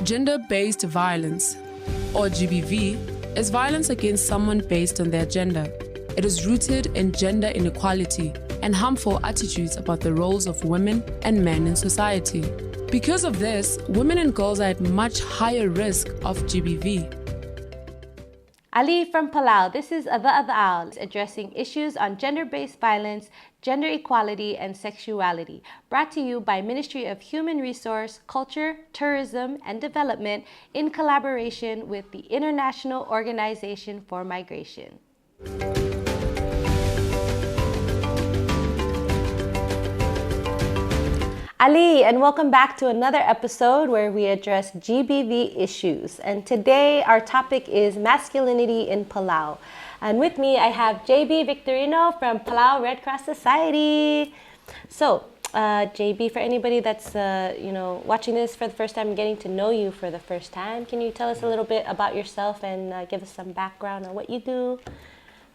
Gender-based violence, or GBV, is violence against someone based on their gender. It is rooted in gender inequality and harmful attitudes about the roles of women and men in society. Because of this, women and girls are at much higher risk of GBV. Ali from Palau, this is Ada Al, addressing issues on gender-based violence, gender equality, and sexuality, brought to you by Ministry of Human Resource, Culture, Tourism, and Development in collaboration with the International Organization for Migration. Ali, and welcome back to another episode where we address GBV issues. And today our topic is masculinity in Palau. And with me I have JB Victorino from Palau Red Cross Society. So, JB, for anybody that's watching this for the first time and getting to know you for the first time, can you tell us a little bit about yourself and give us some background on what you do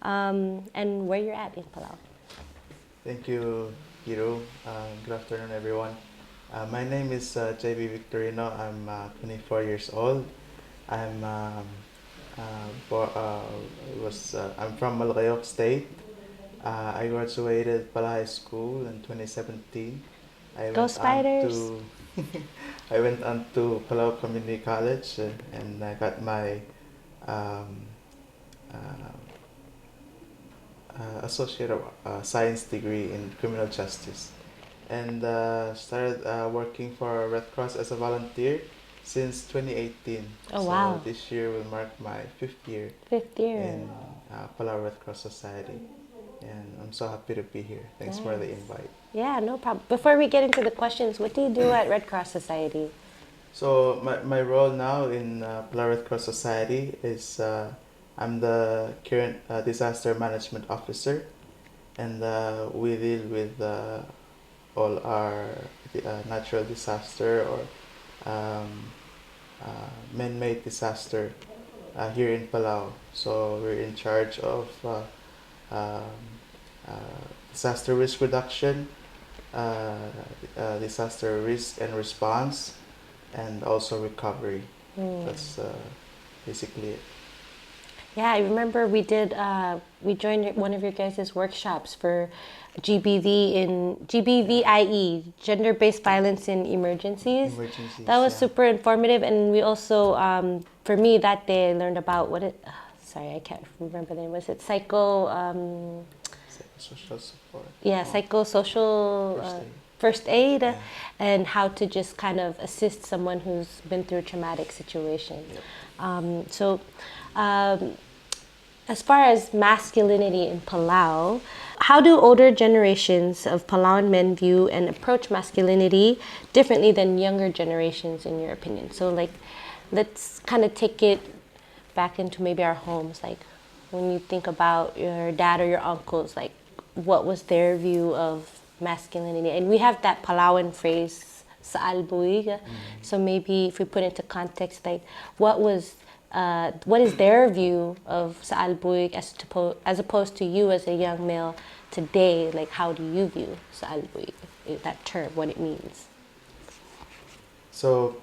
and where you're at in Palau? Thank you, Hiro. Good afternoon, everyone. My name is JB Victorino. I'm 24 years old. I'm from Malacanang State. I graduated Palau High School in 2017. Go Spiders! I went on to Palau Community College and I got my Associate of Science degree in Criminal Justice, and started working for Red Cross as a volunteer since 2018. Oh, wow. So this year will mark my fifth year in Palau Red Cross Society, and I'm so happy to be here. Thanks for the invite. Yeah, no problem. Before we get into the questions, what do you do at Red Cross Society? So my role now in Palau Red Cross Society is I'm the current disaster management officer, and we deal with all our natural disaster or man-made disaster here in Palau. So we're in charge of disaster risk reduction, disaster risk and response, and also recovery. That's basically it. Yeah, I remember we joined one of your guys' workshops for GBVIE, gender-based violence in emergencies. That was super informative, and we also, for me that day, I learned about I can't remember the name. Was it psychosocial support? Yeah, psychosocial first aid, and how to just kind of assist someone who's been through a traumatic situation. Yep. As far as masculinity in Palau, how do older generations of Palauan men view and approach masculinity differently than younger generations, in your opinion? So, let's kind of take it back into maybe our homes. Like, when you think about your dad or your uncles, like, what was their view of masculinity? And we have that Palauan phrase, "Saal buig." So maybe if we put it into context, like, what is their view of Saal buig as opposed to you as a young male today? Like, how do you view Saal buig, that term, what it means? So,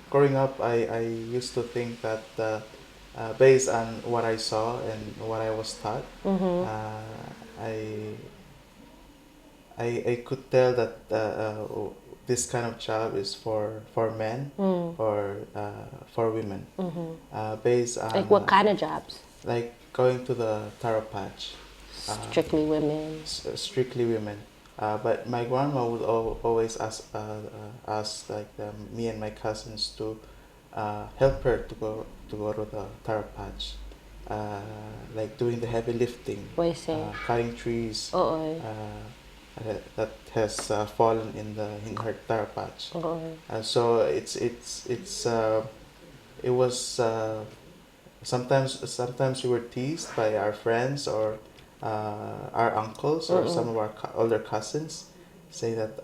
growing up, I used to think that based on what I saw and what I was taught, I could tell that this kind of job is for men or for women. Based on like, what kind of jobs? Like going to the taro patch. Strictly women. Strictly women. But my grandma would always ask me and my cousins to help her to go to the taro patch, like doing the heavy lifting, cutting trees. That has fallen in her taro patch. So it was sometimes we were teased by our friends or our uncles or some of our older cousins, say that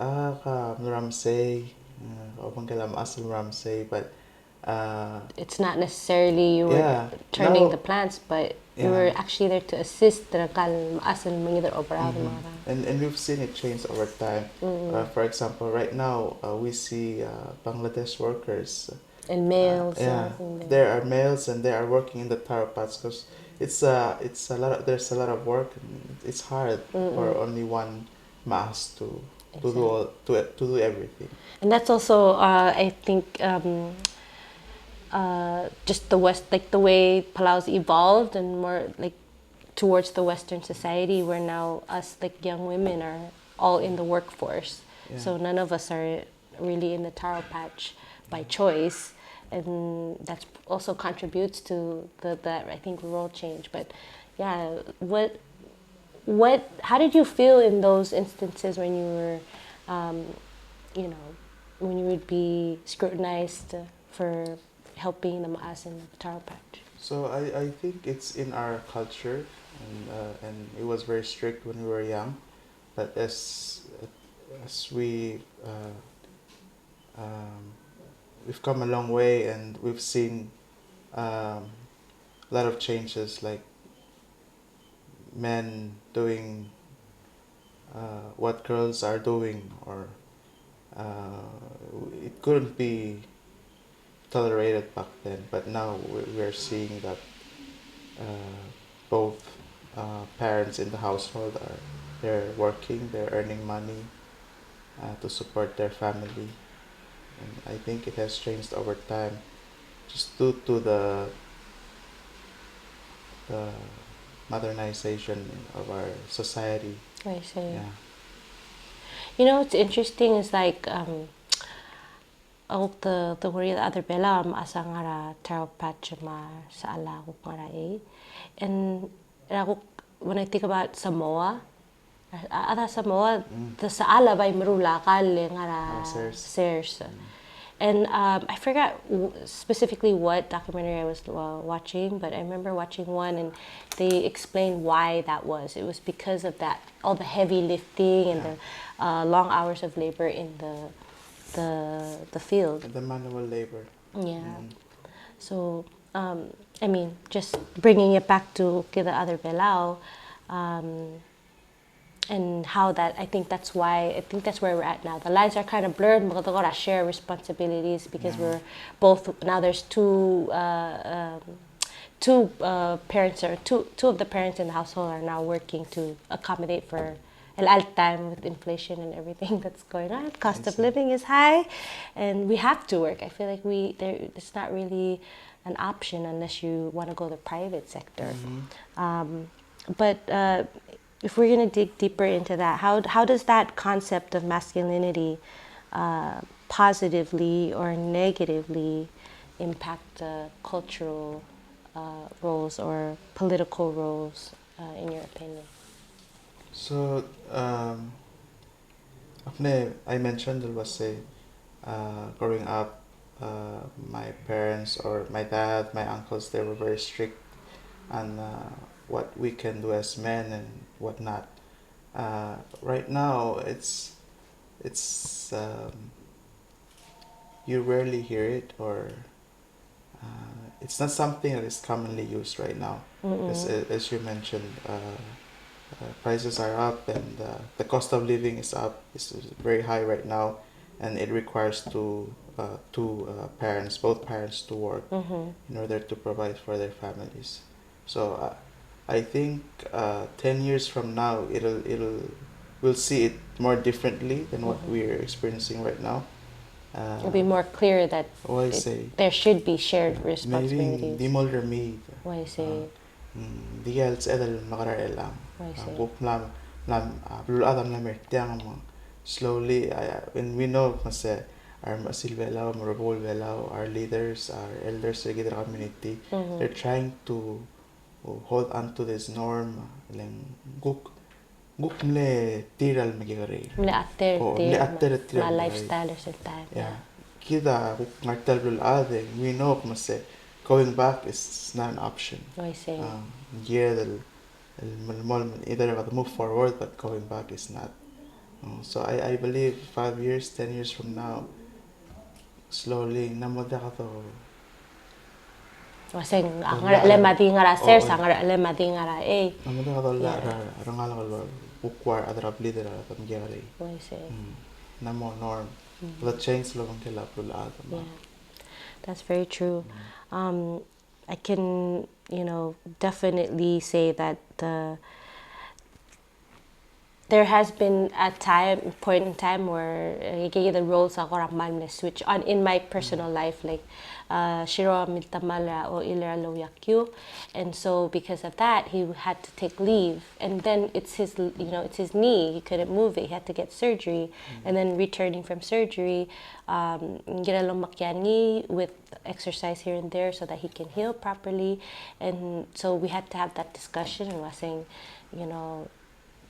ramsey, but It's not necessarily you were Yeah, turning now- the plants, but you Yeah. were actually there to assist the maasal mangider operado And we've seen it change over time. For example, right now we see Bangladesh workers. and males. Yeah, and there are males and they are working in the taro pots because it's a lot of, there's a lot of work and it's hard for only one mass to do all to do everything. And that's also, I think, just the West, like the way Palau's evolved and more like towards the Western society, where now us like young women are all in the workforce. Yeah. So none of us are really in the taro patch by choice, and that also contributes to that I think role change. But yeah, how did you feel in those instances when you were, you know, when you would be scrutinized for helping the maas in the taro patch? So I think it's in our culture, and it was very strict when we were young. But as we've come a long way, and we've seen a lot of changes, like men doing what girls are doing, or it couldn't be tolerated back then. But now we're seeing that both parents in the household they're working, they're earning money to support their family, and I think it has changed over time, just due to the modernization of our society. I see. Yeah. You know what's interesting is like the worry the other bela asa ngara taro patch ma sa ala ko ngara and when I think about Samoa, ada Samoa the sa ala bay marula kale ngara sers. And I forgot specifically what documentary I was watching, but I remember watching one and they explained why that was. It was because of that, all the heavy lifting and the long hours of labor in the field. The manual labor. Yeah. So, I mean, just bringing it back to the other Palau, and how that, I think that's where we're at now. The lines are kind of blurred, but we share responsibilities because we're both, now there's two parents, or two of the parents in the household are now working to accommodate for el time with inflation and everything that's going on. Cost of living is high, and we have to work. I feel like it's not really an option unless you want to go the private sector. But if we're going to dig deeper into that, how does that concept of masculinity positively or negatively impact cultural roles or political roles, in your opinion? So, I mentioned there was growing up, my parents or my dad, my uncles, they were very strict on what we can do as men and whatnot. Right now, it's you rarely hear it, or it's not something that is commonly used right now. As you mentioned, prices are up, and the cost of living is up. It's very high right now, and it requires both parents to work in order to provide for their families. So I think 10 years from now, we'll see it more differently than what we're experiencing right now. It'll be more clear that there should be shared responsibilities. Maybe di mo lermid. Why say? Di gels edel makarar elang. Book lam blue adam la mertiang mo. Slowly, when we know kasi our masilvela, marabol vela, our leaders, our elders in the community, they're trying to hold on to this norm. Lang guk mle tiral magigari. Mle atter tiral. Ma lifestyle or time. Yeah. Kita guk ngartal blue ade. We know kasi going back is not an option. I say. Yeah, either move forward, but going back is not. So I believe 5 years, 10 years from now, slowly, namoda ka to, Waseng ngara le mati ngara ser sangara le mati ngara Namada kadala rangala kalwa ukwar adra blidera tamgyari. I see. Namo norm. The change lo kela pula Yeah, that's very true. I can, definitely say that there has been a point in time where the roles are switch on in my personal life, like Shiro mitamala o ilera lo yakyu, and so because of that he had to take leave, and then it's his knee, he couldn't move it, he had to get surgery, and then returning from surgery, with exercise here and there so that he can heal properly, and so we had to have that discussion, and was saying,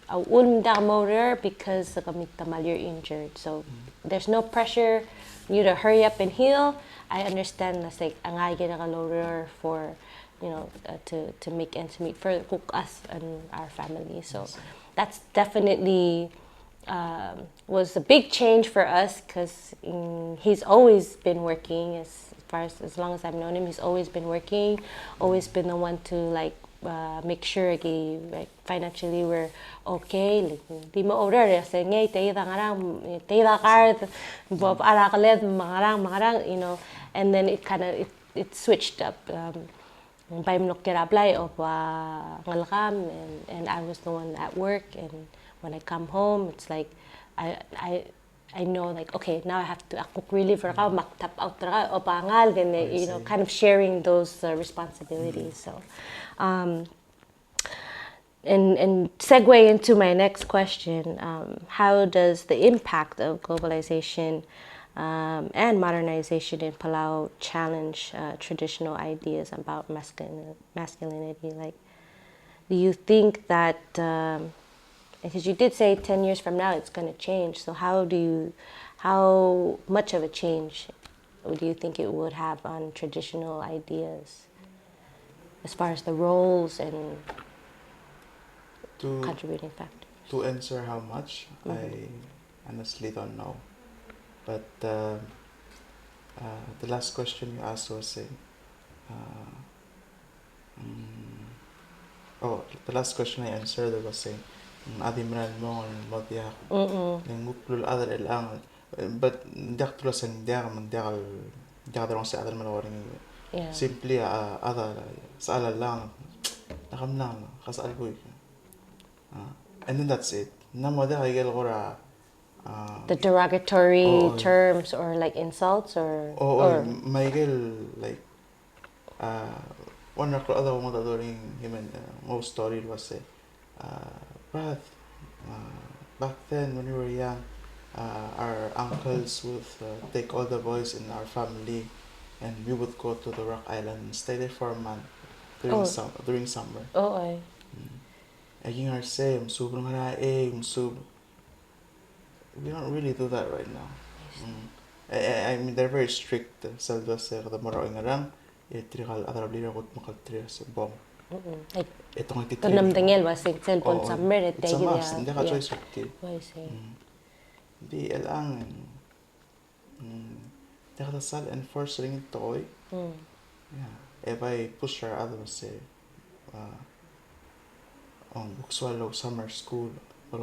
motor because you're injured, so there's no pressure you to hurry up and heal. I understand that's like angay lower for to make ends meet for us and our family, so that's definitely was a big change for us, because he's always been working as long as I've known him. He's always been working, always been the one to make sure like financially we're okay. Like di mo order kasi ngay tayo da card bob arakaled mangarang, and then it switched up. By apply of ngalakam, and I was the one at work, and when I come home it's like I know, like, okay, now I have to cook really for maktap out o pangal, and kind of sharing those responsibilities. So and segue into my next question, how does the impact of globalization and modernization in Palau challenge traditional ideas about masculinity? Like, do you think that, because you did say 10 years from now it's going to change, so how much of a change do you think it would have on traditional ideas as far as the roles and contributing factors? To answer how much, I honestly don't know. But the last question you asked was saying, the last question I answered was saying, adi mran mo modia nguplul adar elang, but dak tulasan dia darong sa adar malawaring simply adar sa ala lang nakam lang kasal ko, and then that's it. Namoda kagel gora the derogatory terms or like insults or Michael, like one of the other one during him and most story was say, Brad, back then when we were young, our uncles would take all the boys in our family, and we would go to the Rock Island and stay there for a month during summer. Aging our say, we don't really do that right now. I mean, they're very strict. Saldo sa kada maraw ngarang, trikal atrablir kot makaltri sa bong. Itong ititri. Kanam dengel was cellphone summer at It's a must. Hindi ka choice of kid. I see. Di elang. Dekada sal enforce ring toy. Yeah. If I push her other say, bukswalo summer school.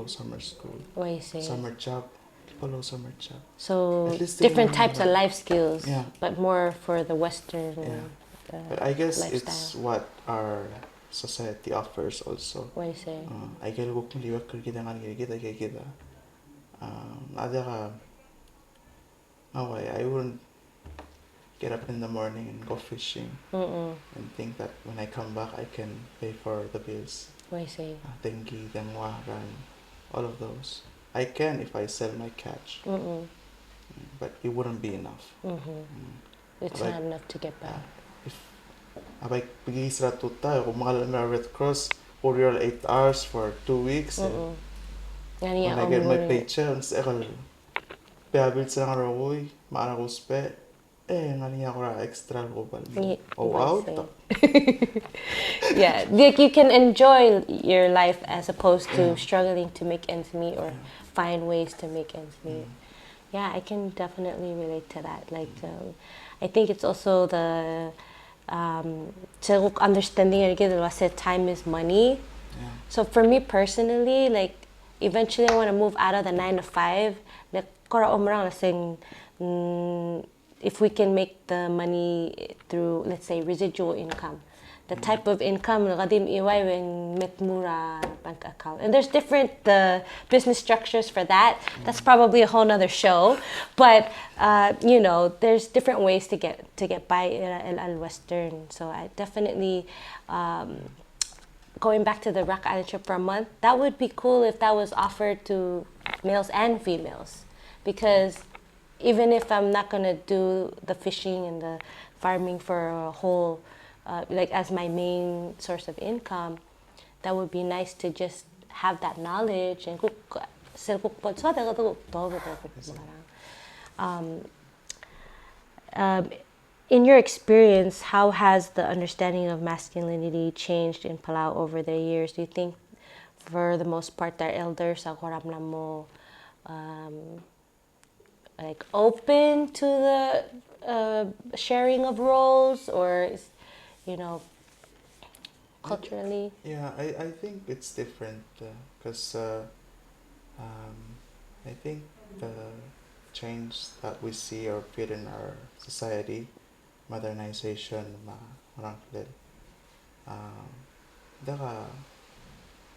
Summer school. I see. Summer job. Summer job. So different types of life skills, but more for the Western. But I guess lifestyle. It's what our society offers also. I see. I get go kung liwak kita ngani kita. Ada ka. I wouldn't get up in the morning and go fishing and think that when I come back I can pay for the bills. I see. Tengi, dangwa, all of those. I can if I sell my catch, but it wouldn't be enough. It's not enough to get back. If I pigisra tuta, kung mga Red Cross, 8 hours for 2 weeks. When I get my paycheck, ekal payabil sa nga rawoy, maana ko spe, ngani ako extra ko ba? Out. Yeah, like you can enjoy your life as opposed to struggling to make ends meet or find ways to make ends meet. Yeah, I can definitely relate to that. Like, I think it's also to understanding again, I said time is money. Yeah. So for me personally, like eventually I want to move out of the 9 to 5. Like saying, if we can make the money through, let's say, residual income, the type of income gadim iway when metmura bank account, and there's different business structures for that. That's probably a whole nother show, but you know, there's different ways to get by al Western. So I definitely going back to the Rock Island trip for a month, that would be cool if that was offered to males and females, because even if I'm not gonna do the fishing and the farming for a whole like as my main source of income, that would be nice to just have that knowledge and in your experience, how has the understanding of masculinity changed in Palau over the years? Do you think, for the most part, their elders are like open to the sharing of roles, or is, you know, culturally? Yeah, I think it's different because I think the change that we see or feel in our society, modernization, marang daka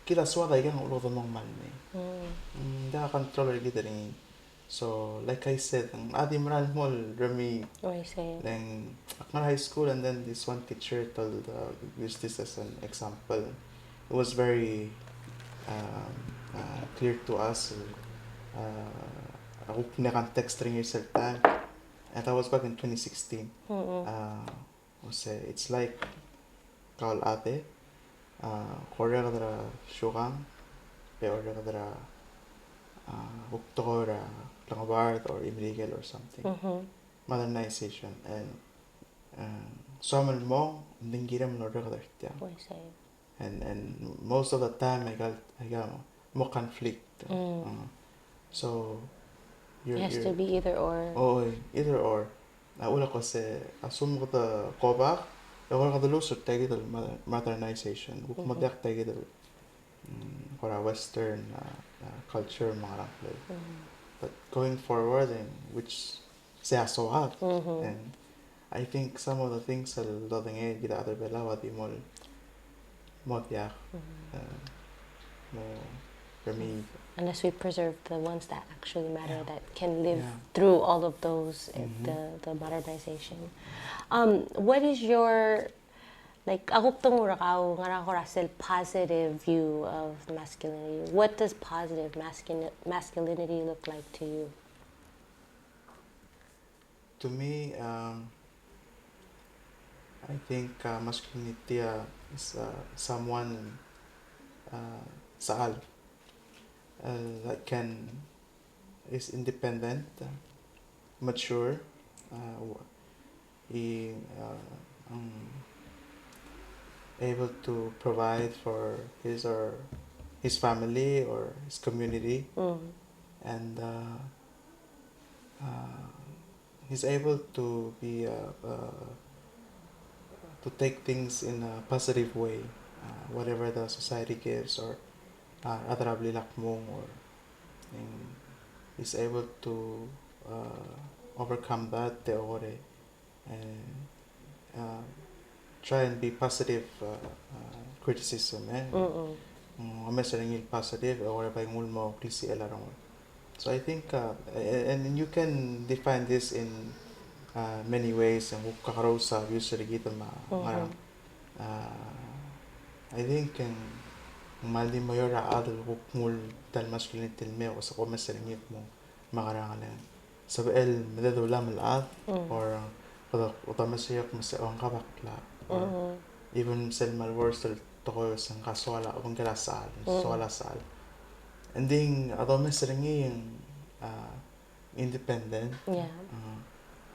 kita swada ikan ulo mong malni. Daka controller kita rin. So like I said, ang adi maral mo remi lang akmal high school, and then this one teacher told use this as an example. It was very clear to us. Ako kinakontext rin yung salta. And that was back in 2016. It's like kawal ate, Korea kadra syukang, pero kadra hukto ra langabard or illegal or something. Modernization and someone mo ndingira mo kadra kya. And most of the time I got more conflict. So it has to be either or. Oh, either or. Ula kasi assume ko the go back. Ako ka dalo so tagi the modernization. Buk magdak tagi the for a Western culture mga play. But going forward, and which siya so hard, and I think some of the things sa loving it kita other belawa di mo ya mo for me. Unless we preserve the ones that actually matter, that can live through all of those, the modernization. What is your, like, positive view of masculinity? What does positive masculinity look like to you? To me, I think masculinity is someone saal. That is independent, mature, able to provide for his or his family or his community, and he's able to be to take things in a positive way, whatever the society gives or adrabli lakmong, or is able to overcome that and try and be positive criticism positive or so I think and you can define this in many ways, and usually I think mali mayor adal hukmul dal masculinity me o sa komisaringit mo makarangalan sa el mededula malad or otamasiyak masaong kabakla or even sel malworsel toko sang kaswala o galasal solasal, and then otamasiringi independent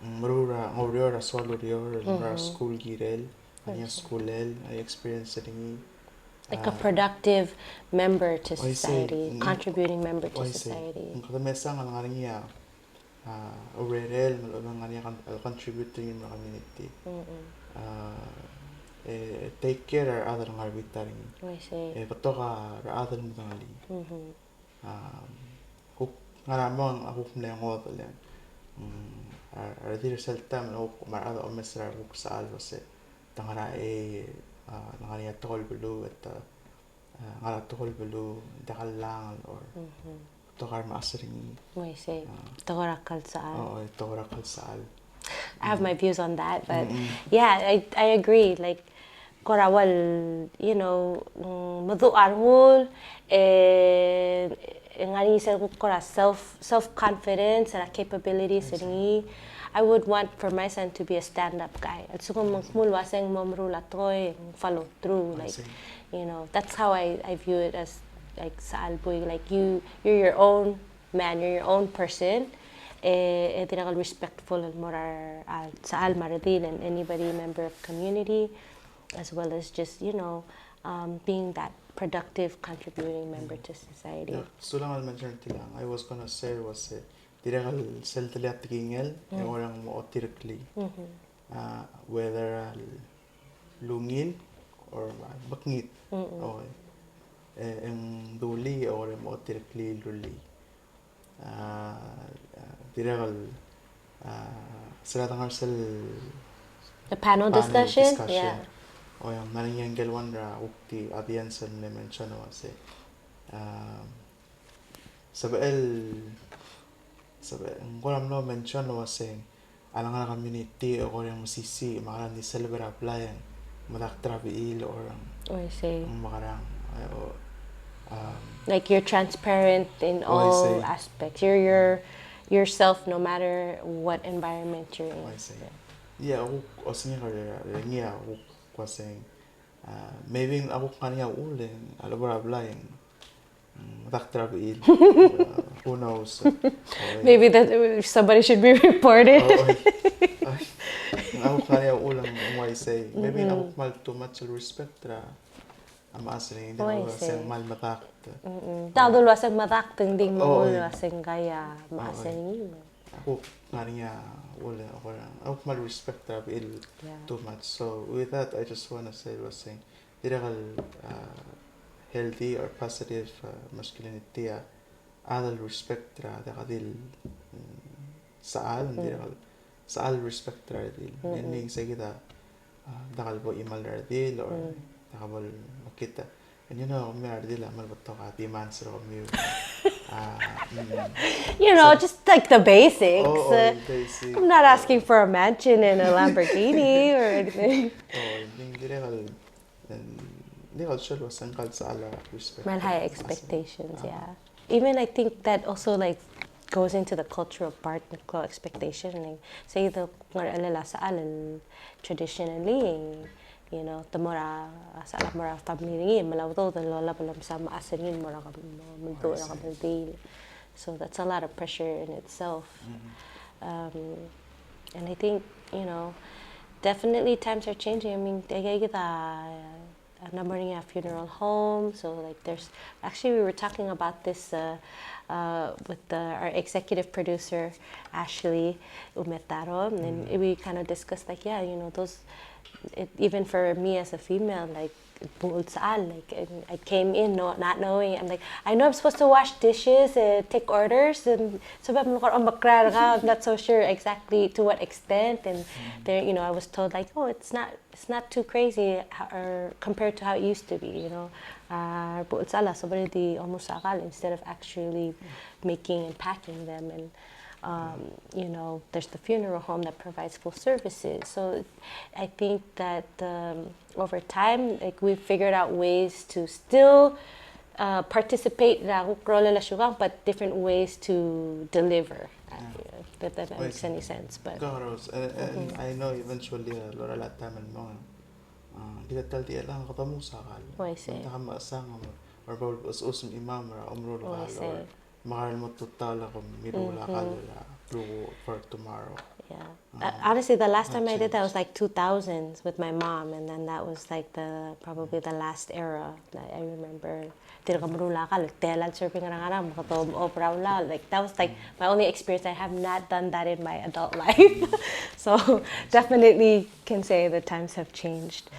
marura ngoriora swalorior school girel anya schoolel I experience ringi like a productive member to society, contributing member to society. Ang kadamesa nga nga niya, overall, malabang nga niya contribute to yung community. take care other ngar bitaring I see. patoka other mudangali hook ngaramon hook na ngot lang dir seltam hook marado omesra hook sa alvase tangara ngania tol bulu at ngara tol bulu dakalang or tokar masring I see. Torakal saan. oh torakal saal I have my views on that, but yeah, I agree. Like, korawal, you know, maduarhul, ngani sa kora self confidence and capabilities and I would want for my son to be a stand-up guy. At so kung mulwaseng mamrula toy follow through, like, you know, that's how I view it as like sa alboy, like you're your own man, you're your own person. Tinakal respectful and morar sa almaradil and anybody member of community, as well as just, you know, being that productive contributing member to society. Yeah, so lang mention tilang I was gonna say was tinakal seltaliat tingel orang mo directly whether lungin or bakngit okay ang duli or mo directly luli tinakal sila tangar The panel discussion? Yeah. O yung naring galwan ra ukti audience na mention was sabael ang kolam no mention was alang na community o yung musisi makaran di celebrate applyan madak travel or I see. makarang like you're transparent in all aspects. You're yourself no matter what environment you're in. I see. Yeah, ako siya niya ako kasi maybe ako kanya ulen alabra blaing madak travel who knows maybe that somebody should be reported. Ako kanya ulang why say maybe ako mal too much respect ra amasring hindi ko kasi mal matak Tado luwasang matak ding mo luwasang kaya maasring ako kanya wala ako mal respect ra too much. So with that I just want to say was saying direct healthy or positive masculinity adal respect ra dakadil saal direct saal respect ra dil meaning sa kita dakal bo imal ra dil or dakabol makita and you know may ra dil amal bato ka timans ro mu you know, so, just like the basics. Basic. I'm not asking for a mansion and a Lamborghini or anything. Man, high expectations, yeah. Even I think that also like goes into the cultural part, the expectation. Like, say the traditionally, you know, the mora sa mora family malawto the lola palam sa maasarin mora ka mundo na ka. So that's a lot of pressure in itself. And I think, you know, definitely times are changing. I mean, I get a number of funeral homes. So like there's actually we were talking about this with our executive producer Ashley Umetaro, and then we kind of discussed like, yeah, you know, those. Even for me as a female, like I came in not knowing. I'm like, I know I'm supposed to wash dishes and take orders, and so I'm not so sure exactly to what extent. And there, you know, I was told like, oh, it's not too crazy or compared to how it used to be. You know, instead of actually making and packing them and. You know, there's the funeral home that provides full services. So I think that over time, like we've figured out ways to still participate, but different ways to deliver. If that makes any sense. But and I know eventually, Laura Lataman mo, dikatal di lang katamu sakal. Takama asang or usum imam ra umrul or mahal mo total ako mirula kalula for tomorrow. Yeah. Honestly, the last time I did that changed. was like 2000s with my mom, and then that was like probably the last era that I remember. Tira ka marula ka, like telad surfing nga opera ula. Like that was like my only experience. I have not done that in my adult life, so definitely can say the times have changed.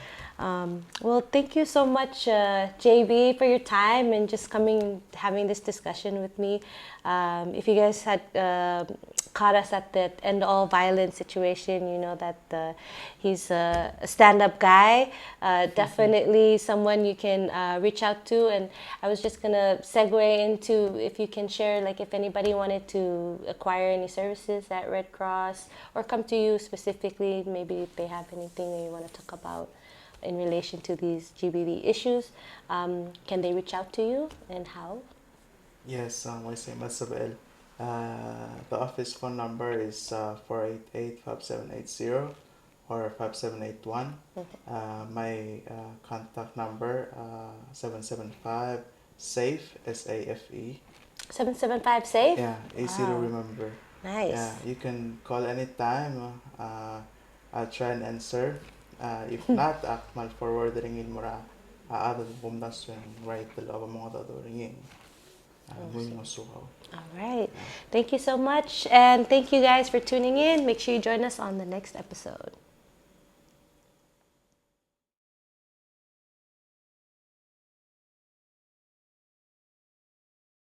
Well, thank you so much, JB, for your time and just coming, having this discussion with me. If you guys had caught us at the end all violence situation, you know that he's a stand-up guy, definitely someone you can reach out to. And I was just gonna segue into if you can share, like if anybody wanted to acquire any services at Red Cross or come to you specifically, maybe if they have anything that you want to talk about in relation to these GBV issues, can they reach out to you and how? Yes, I say Masabel. The office phone number is 488-5780 or 5781. My contact number 775 SAFE, SAFE. 775 safe? Yeah, easy to Wow. remember. Nice. Yeah, you can call anytime. I'll try and answer. If not, akmal forward ringin mo ra. Aadad bumdas yung right dalawa mga ringin. All right. Thank you so much. And thank you guys for tuning in. Make sure you join us on the next episode.